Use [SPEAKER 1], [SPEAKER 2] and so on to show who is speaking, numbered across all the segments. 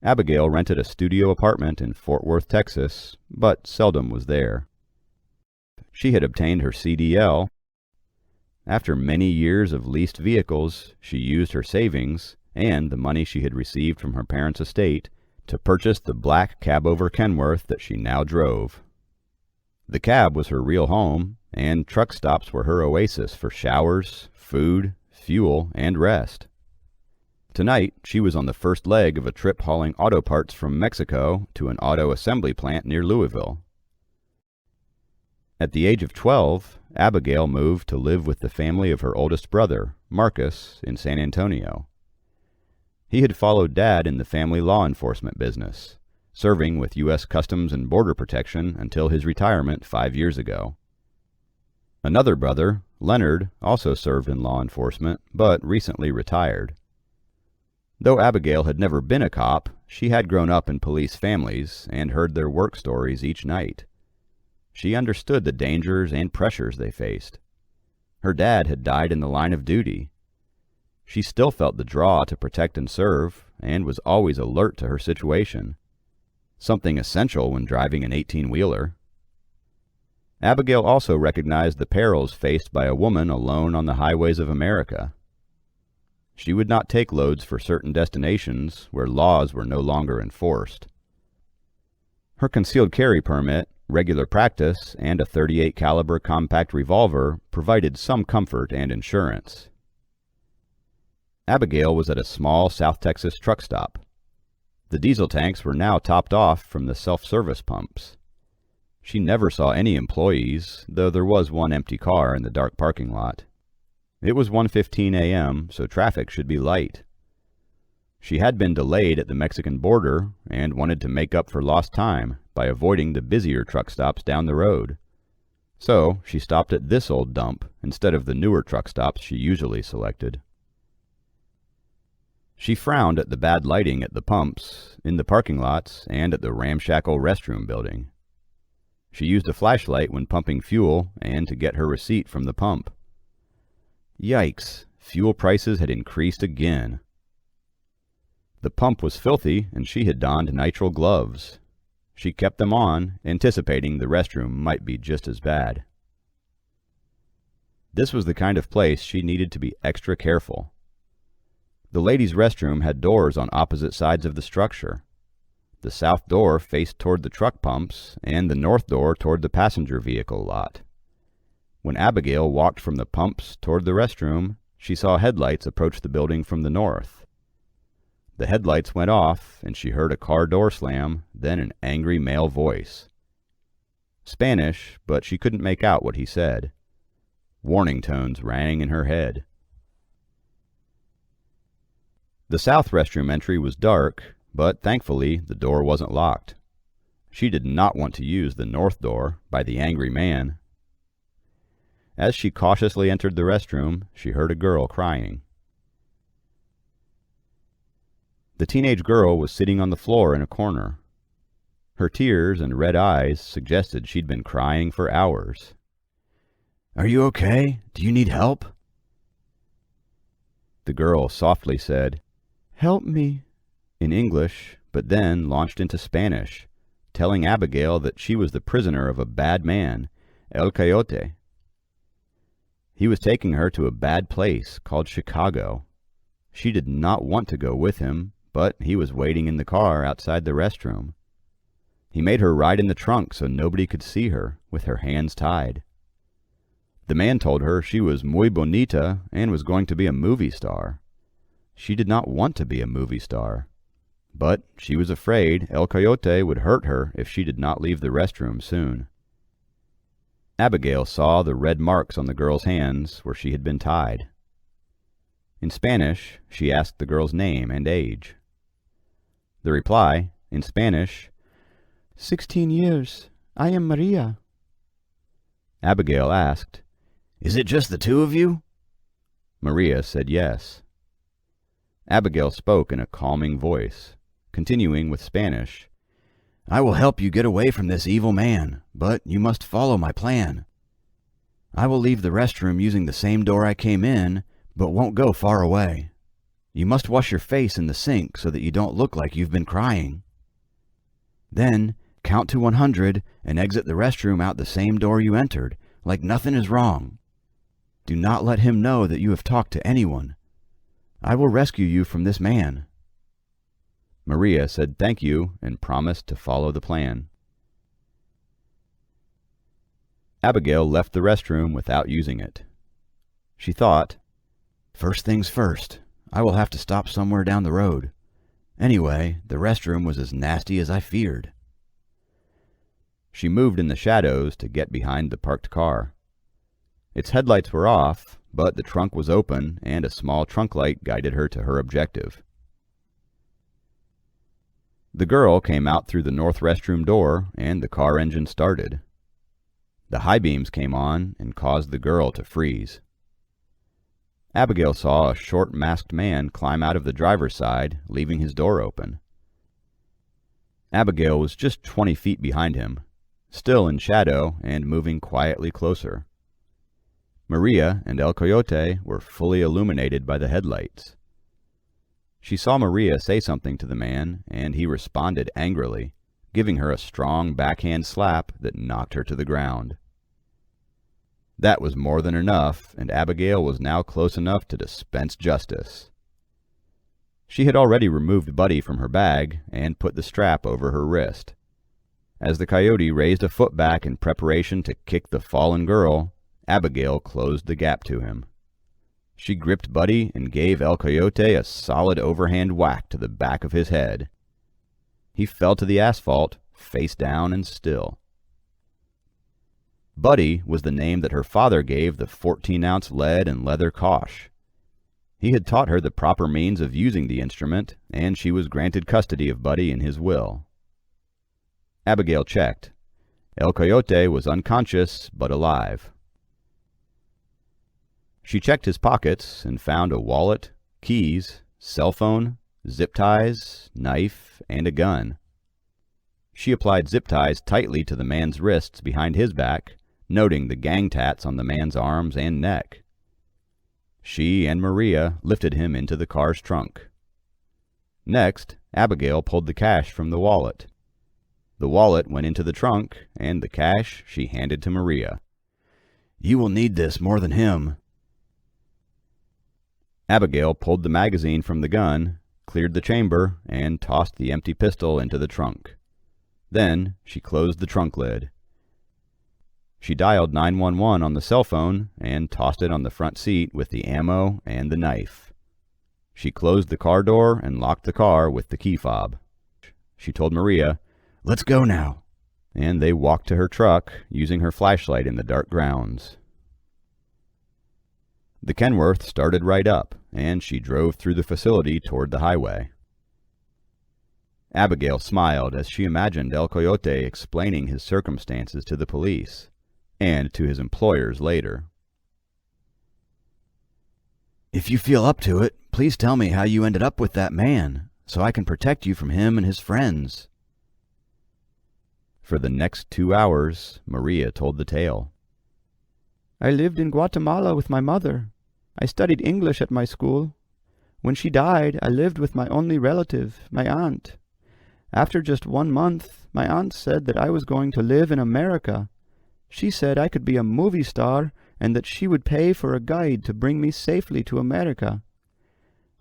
[SPEAKER 1] Abigail rented a studio apartment in Fort Worth, Texas, but seldom was there. She had obtained her CDL. After many years of leased vehicles, she used her savings and the money she had received from her parents' estate to purchase the black cab over Kenworth that she now drove. The cab was her real home, and truck stops were her oasis for showers, food, fuel, and rest. Tonight, she was on the first leg of a trip hauling auto parts from Mexico to an auto assembly plant near Louisville. At the age of 12, Abigail moved to live with the family of her oldest brother, Marcus, in San Antonio. He had followed Dad in the family law enforcement business, serving with U.S. Customs and Border Protection until his retirement 5 years ago. Another brother, Leonard, also served in law enforcement, but recently retired. Though Abigail had never been a cop, she had grown up in police families and heard their work stories each night. She understood the dangers and pressures they faced. Her dad had died in the line of duty. She still felt the draw to protect and serve, and was always alert to her situation, something essential when driving an 18-wheeler. Abigail also recognized the perils faced by a woman alone on the highways of America. She would not take loads for certain destinations where laws were no longer enforced. Her concealed carry permit, regular practice, and a .38 caliber compact revolver provided some comfort and insurance. Abigail was at a small South Texas truck stop. The diesel tanks were now topped off from the self-service pumps. She never saw any employees, though there was one empty car in the dark parking lot. It was 1:15 a.m., so traffic should be light. She had been delayed at the Mexican border and wanted to make up for lost time by avoiding the busier truck stops down the road. So she stopped at this old dump instead of the newer truck stops she usually selected. She frowned at the bad lighting at the pumps, in the parking lots, and at the ramshackle restroom building. She used a flashlight when pumping fuel and to get her receipt from the pump. Yikes! Fuel prices had increased again. The pump was filthy, and she had donned nitrile gloves. She kept them on, anticipating the restroom might be just as bad. This was the kind of place she needed to be extra careful. The ladies' restroom had doors on opposite sides of the structure. The south door faced toward the truck pumps, and the north door toward the passenger vehicle lot. When Abigail walked from the pumps toward the restroom, she saw headlights approach the building from the north. The headlights went off, and she heard a car door slam, then an angry male voice. Spanish, but she couldn't make out what he said. Warning tones rang in her head. The south restroom entry was dark, but thankfully the door wasn't locked. She did not want to use the north door by the angry man. As she cautiously entered the restroom, she heard a girl crying. The teenage girl was sitting on the floor in a corner. Her tears and red eyes suggested she'd been crying for hours. "Are you okay? Do you need help?" The girl softly said, "Help me," in English, but then launched into Spanish, telling Abigail that she was the prisoner of a bad man, El Coyote. He was taking her to a bad place called Chicago. She did not want to go with him, but he was waiting in the car outside the restroom. He made her ride in the trunk so nobody could see her, with her hands tied. The man told her she was muy bonita and was going to be a movie star. She did not want to be a movie star, but she was afraid El Coyote would hurt her if she did not leave the restroom soon. Abigail saw the red marks on the girl's hands where she had been tied. In Spanish, she asked the girl's name and age. The reply, in Spanish,
[SPEAKER 2] 16 years. I am Maria.
[SPEAKER 1] Abigail asked,
[SPEAKER 3] Is it just the two of you?
[SPEAKER 1] Maria said yes. Abigail spoke in a calming voice, continuing with Spanish,
[SPEAKER 3] I will help you get away from this evil man, but you must follow my plan. I will leave the restroom using the same door I came in, but won't go far away. You must wash your face in the sink so that you don't look like you've been crying. Then count to 100 and exit the restroom out the same door you entered, like nothing is wrong. Do not let him know that you have talked to anyone. I will rescue you from this man.
[SPEAKER 1] Maria said thank you and promised to follow the plan. Abigail left the restroom without using it. She thought,
[SPEAKER 3] First things first, I will have to stop somewhere down the road. Anyway, the restroom was as nasty as I feared.
[SPEAKER 1] She moved in the shadows to get behind the parked car. Its headlights were off, but the trunk was open and a small trunk light guided her to her objective. The girl came out through the north restroom door and the car engine started. The high beams came on and caused the girl to freeze. Abigail saw a short masked man climb out of the driver's side, leaving his door open. Abigail was just 20 feet behind him, still in shadow and moving quietly closer. Maria and El Coyote were fully illuminated by the headlights. She saw Maria say something to the man, and he responded angrily, giving her a strong backhand slap that knocked her to the ground. That was more than enough, and Abigail was now close enough to dispense justice. She had already removed Buddy from her bag and put the strap over her wrist. As the coyote raised a foot back in preparation to kick the fallen girl, Abigail closed the gap to him. She gripped Buddy and gave El Coyote a solid overhand whack to the back of his head. He fell to the asphalt, face down and still. Buddy was the name that her father gave the 14-ounce lead and leather cosh. He had taught her the proper means of using the instrument, and she was granted custody of Buddy in his will. Abigail checked. El Coyote was unconscious, but alive. She checked his pockets and found a wallet, keys, cell phone, zip ties, knife, and a gun. She applied zip ties tightly to the man's wrists behind his back, noting the gang tats on the man's arms and neck. She and Maria lifted him into the car's trunk. Next, Abigail pulled the cash from the wallet. The wallet went into the trunk, and the cash she handed to Maria.
[SPEAKER 3] You will need this more than him.
[SPEAKER 1] Abigail pulled the magazine from the gun, cleared the chamber, and tossed the empty pistol into the trunk. Then she closed the trunk lid. She dialed 911 on the cell phone and tossed it on the front seat with the ammo and the knife. She closed the car door and locked the car with the key fob. She told Maria,
[SPEAKER 3] Let's go now.
[SPEAKER 1] And they walked to her truck, using her flashlight in the dark grounds. The Kenworth started right up, and she drove through the facility toward the highway. Abigail smiled as she imagined El Coyote explaining his circumstances to the police, and to his employers later.
[SPEAKER 3] If you feel up to it, please tell me how you ended up with that man, so I can protect you from him and his friends.
[SPEAKER 1] For the next 2 hours, Maria told the tale.
[SPEAKER 2] I lived in Guatemala with my mother. I studied English at my school. When she died, I lived with my only relative, my aunt. After just 1 month, my aunt said that I was going to live in America. She said I could be a movie star and that she would pay for a guide to bring me safely to America.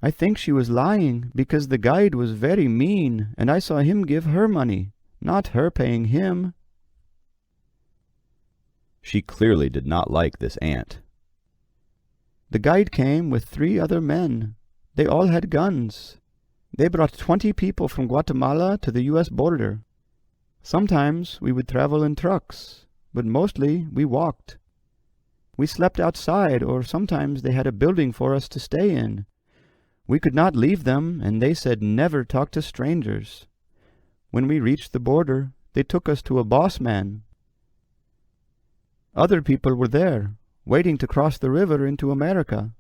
[SPEAKER 2] I think she was lying because the guide was very mean and I saw him give her money, not her paying him.
[SPEAKER 1] She clearly did not like this aunt.
[SPEAKER 2] The guide came with 3 other men. They all had guns. They brought 20 people from Guatemala to the U.S. border. Sometimes we would travel in trucks, but mostly we walked. We slept outside, or sometimes they had a building for us to stay in. We could not leave them, and they said never talk to strangers. When we reached the border, they took us to a boss man. Other people were there, waiting to cross the river into America.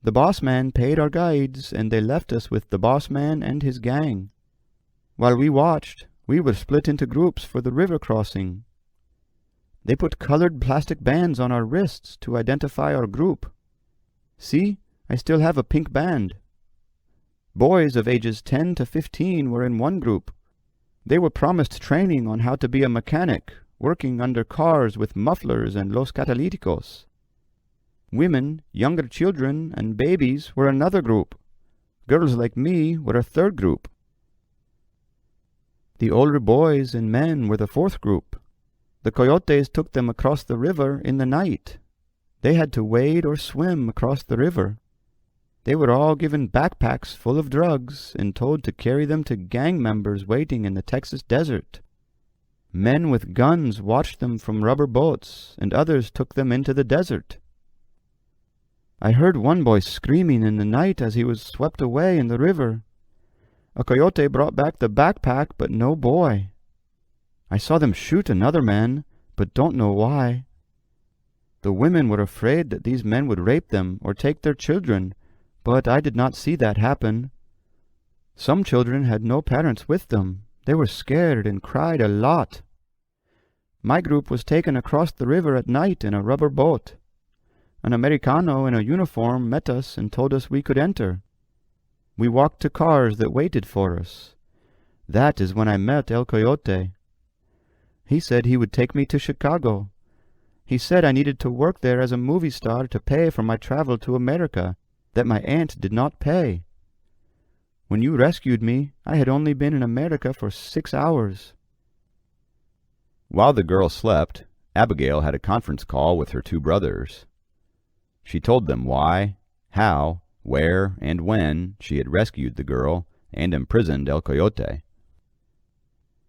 [SPEAKER 2] The boss man paid our guides, and they left us with the boss man and his gang. While we watched, we were split into groups for the river crossing. They put colored plastic bands on our wrists to identify our group. See, I still have a pink band. Boys of ages 10 to 15 were in one group. They were promised training on how to be a mechanic, working under cars with mufflers and los catalíticos. Women, younger children, and babies were another group. Girls like me were a third group. The older boys and men were the fourth group. The coyotes took them across the river in the night. They had to wade or swim across the river. They were all given backpacks full of drugs and told to carry them to gang members waiting in the Texas desert. Men with guns watched them from rubber boats, and others took them into the desert. I heard one boy screaming in the night as he was swept away in the river. A coyote brought back the backpack, but no boy. I saw them shoot another man, but don't know why. The women were afraid that these men would rape them or take their children, but I did not see that happen. Some children had no parents with them. They were scared and cried a lot. My group was taken across the river at night in a rubber boat. An Americano in a uniform met us and told us we could enter. We walked to cars that waited for us. That is when I met El Coyote. He said he would take me to Chicago. He said I needed to work there as a movie star to pay for my travel to America, that my aunt did not pay. When you rescued me, I had only been in America for 6 hours.
[SPEAKER 1] While the girl slept, Abigail had a conference call with her 2 brothers. She told them why, how, where, and when she had rescued the girl and imprisoned El Coyote.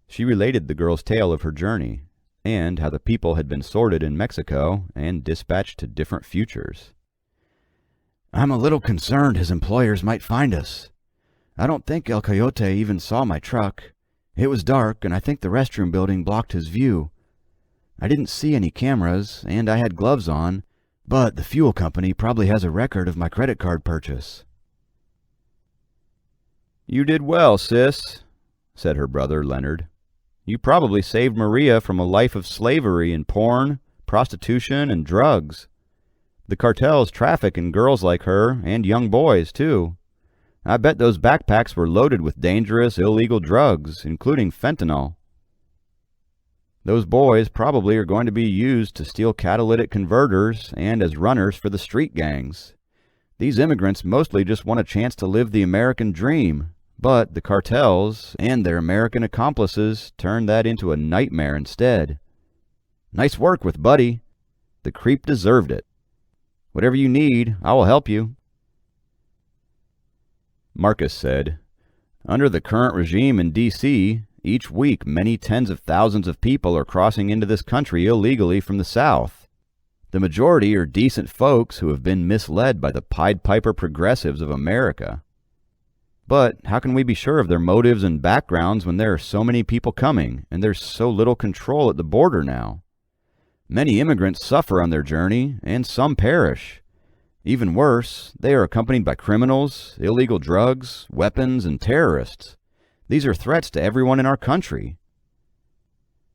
[SPEAKER 1] She related the girl's tale of her journey, and how the people had been sorted in Mexico and dispatched to different futures.
[SPEAKER 3] I'm a little concerned his employers might find us. I don't think El Coyote even saw my truck. It was dark, and I think the restroom building blocked his view. I didn't see any cameras, and I had gloves on, but the fuel company probably has a record of my credit card purchase.
[SPEAKER 1] You did well, sis, said her brother Leonard. You probably saved Maria from a life of slavery and porn, prostitution, and drugs. The cartels traffic in girls like her, and young boys, too. I bet those backpacks were loaded with dangerous, illegal drugs, including fentanyl. Those boys probably are going to be used to steal catalytic converters and as runners for the street gangs. These immigrants mostly just want a chance to live the American dream, but the cartels and their American accomplices turn that into a nightmare instead. Nice work with Buddy. The creep deserved it. Whatever you need, I will help you. Marcus said, Under the current regime in D.C., each week many tens of thousands of people are crossing into this country illegally from the South. The majority are decent folks who have been misled by the Pied Piper progressives of America. But how can we be sure of their motives and backgrounds when there are so many people coming, and there's so little control at the border now? Many immigrants suffer on their journey, and some perish. Even worse, they are accompanied by criminals, illegal drugs, weapons, and terrorists. These are threats to everyone in our country.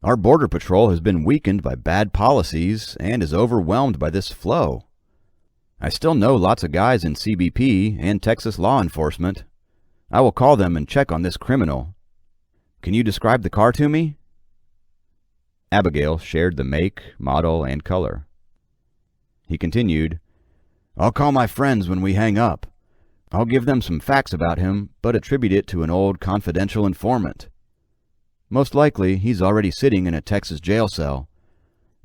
[SPEAKER 1] Our Border Patrol has been weakened by bad policies and is overwhelmed by this flow. I still know lots of guys in CBP and Texas law enforcement. I will call them and check on this criminal. Can you describe the car to me? Abigail shared the make, model, and color. He continued, I'll call my friends when we hang up. I'll give them some facts about him, but attribute it to an old confidential informant. Most likely, he's already sitting in a Texas jail cell.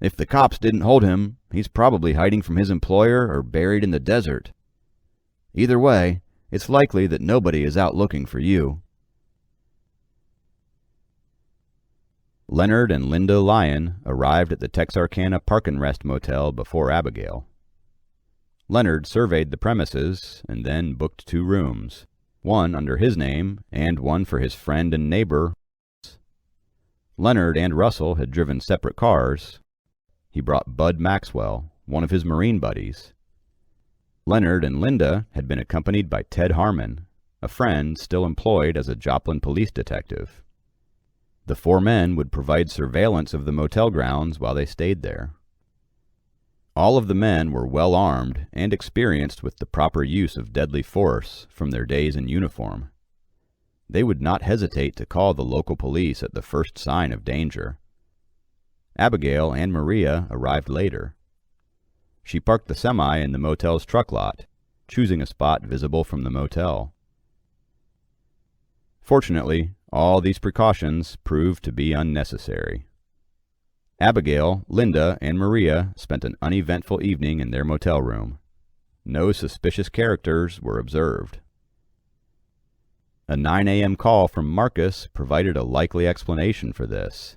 [SPEAKER 1] If the cops didn't hold him, he's probably hiding from his employer or buried in the desert. Either way, it's likely that nobody is out looking for you. Leonard and Linda Lyon arrived at the Texarkana Park and Rest Motel before Abigail. Leonard surveyed the premises and then booked 2 rooms, one under his name and one for his friend and neighbor. Leonard and Russell had driven separate cars. He brought Bud Maxwell, one of his Marine buddies. Leonard and Linda had been accompanied by Ted Harmon, a friend still employed as a Joplin police detective. The 4 men would provide surveillance of the motel grounds while they stayed there. All of the men were well armed and experienced with the proper use of deadly force from their days in uniform. They would not hesitate to call the local police at the first sign of danger. Abigail and Maria arrived later. She parked the semi in the motel's truck lot, choosing a spot visible from the motel. Fortunately, all these precautions proved to be unnecessary. Abigail, Linda, and Maria spent an uneventful evening in their motel room. No suspicious characters were observed. A 9 a.m. call from Marcus provided a likely explanation for this.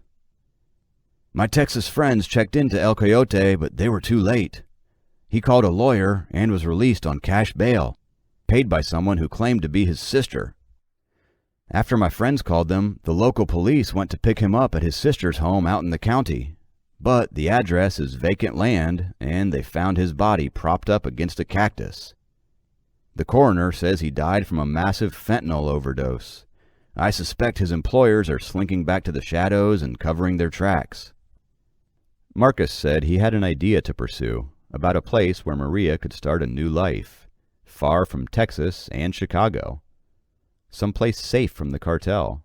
[SPEAKER 3] My Texas friends checked into El Coyote, but they were too late. He called a lawyer and was released on cash bail, paid by someone who claimed to be his sister. After my friends called them, the local police went to pick him up at his sister's home out in the county. But the address is vacant land, and they found his body propped up against a cactus. The coroner says he died from a massive fentanyl overdose. I suspect his employers are slinking back to the shadows and covering their tracks.
[SPEAKER 1] Marcus said he had an idea to pursue about a place where Maria could start a new life, far from Texas and Chicago, someplace safe from the cartel.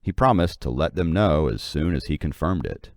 [SPEAKER 1] He promised to let them know as soon as he confirmed it.